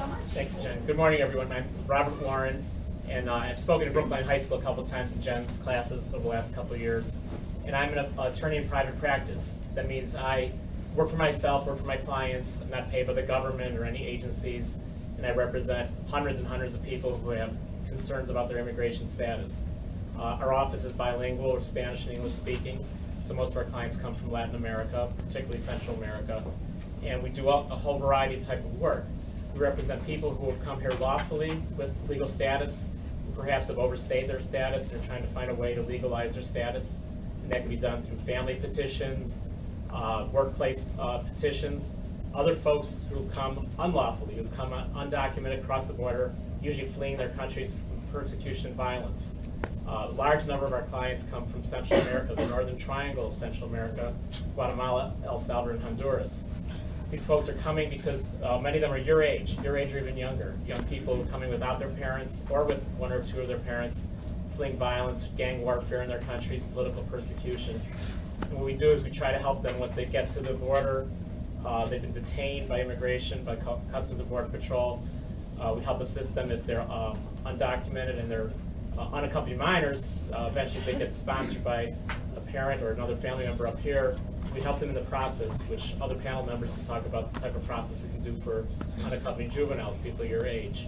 so much. Thank you, Jen. Good morning, everyone. I'm Robert Warren, and I've spoken at Brookline High School a couple times in Jen's classes over the last couple of years. And I'm an attorney in private practice. That means I work for myself, work for my clients. I'm not paid by the government or any agencies, and I represent hundreds and hundreds of people who have concerns about their immigration status. Our office is bilingual, or Spanish and English speaking, so most of our clients come from Latin America, particularly Central America. And we do a whole variety of type of work. We represent people who have come here lawfully with legal status, who perhaps have overstayed their status and are trying to find a way to legalize their status. And that can be done through family petitions, workplace petitions. Other folks who come unlawfully, who come undocumented across the border, usually fleeing their countries from persecution and violence. A large number of our clients come from Central America, the northern triangle of Central America, Guatemala, El Salvador, and Honduras. These folks are coming because many of them are your age or even younger. Young people coming without their parents or with one or two of their parents, fleeing violence, gang warfare in their countries, political persecution. And what we do is we try to help them once they get to the border. They've been detained by immigration, by Customs and Border Patrol. We help assist them if they're undocumented and they're unaccompanied minors. Eventually if they get sponsored by a parent or another family member up here, we help them in the process, which other panel members can talk about the type of process we can do for unaccompanied juveniles, people your age.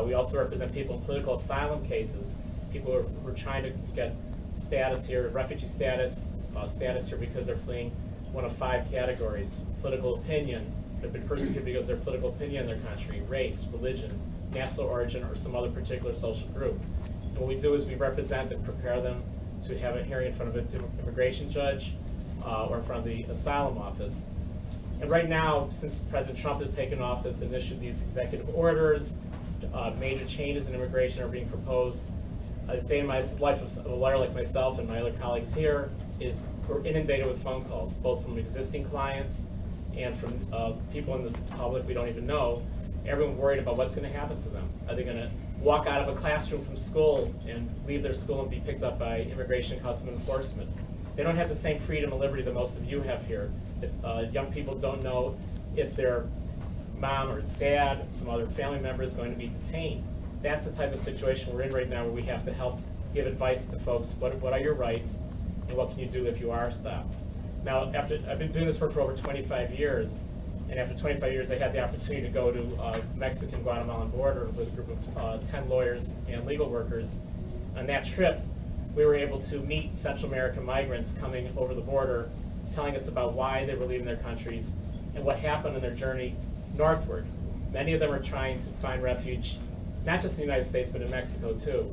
We also represent people in political asylum cases, people who are trying to get status here, refugee status, status here because they're fleeing one of 5 categories: political opinion, they've been persecuted because of their political opinion in their country, race, religion, national origin, or some other particular social group. And what we do is we represent and prepare them to have a hearing in front of an immigration judge, or in front of the asylum office. And right now, since President Trump has taken office and issued these executive orders, major changes in immigration are being proposed. A day in my life of a lawyer like myself and my other colleagues here is we're inundated with phone calls, both from existing clients and from people in the public we don't even know. Everyone's worried about what's going to happen to them. Are they going to walk out of a classroom from school and leave their school and be picked up by immigration customs enforcement? They don't have the same freedom and liberty that most of you have here. Young people don't know if their mom or dad, some other family member is going to be detained. That's the type of situation we're in right now, where we have to help give advice to folks. What are your rights, and what can you do if you are stopped? Now, I've been doing this work for over 25 years, and after 25 years, I had the opportunity to go to Mexican-Guatemalan border with a group of 10 lawyers and legal workers. On that trip, we were able to meet Central American migrants coming over the border, telling us about why they were leaving their countries and what happened in their journey northward. Many of them are trying to find refuge, not just in the United States, but in Mexico too.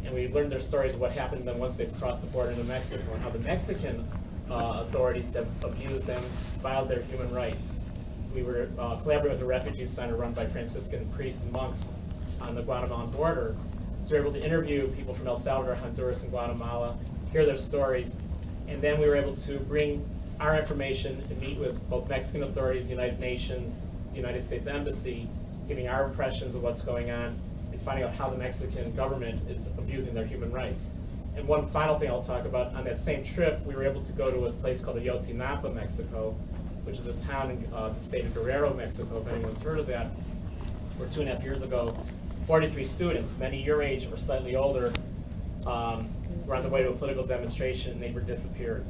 And we learned their stories of what happened to them once they've crossed the border into Mexico, and how the Mexican authorities have abused them, violated their human rights. We were collaborating with a refugee center run by Franciscan priests and monks on the Guatemalan border. So we were able to interview people from El Salvador, Honduras, and Guatemala, hear their stories, and then we were able to bring our information and meet with both Mexican authorities, the United Nations, the United States Embassy, giving our impressions of what's going on, and finding out how the Mexican government is abusing their human rights. And one final thing I'll talk about, on that same trip, we were able to go to a place called Ayotzinapa, Mexico, which is a town in the state of Guerrero, Mexico, if anyone's heard of that, where 2.5 years ago, 43 students, many your age or slightly older, were on the way to a political demonstration and they were disappeared.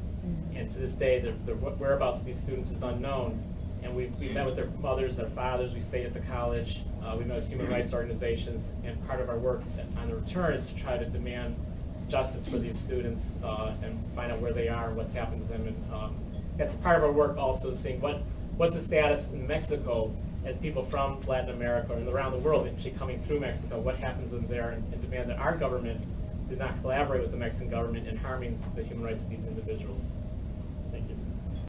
And to this day, the whereabouts of these students is unknown. And we met with their mothers, their fathers, we stayed at the college, we met with human rights organizations, and part of our work on the return is to try to demand justice for these students and find out where they are and what's happened to them. And that's part of our work also, seeing what's the status in Mexico as people from Latin America and around the world actually coming through Mexico, what happens to them there, and demand that our government did not collaborate with the Mexican government in harming the human rights of these individuals.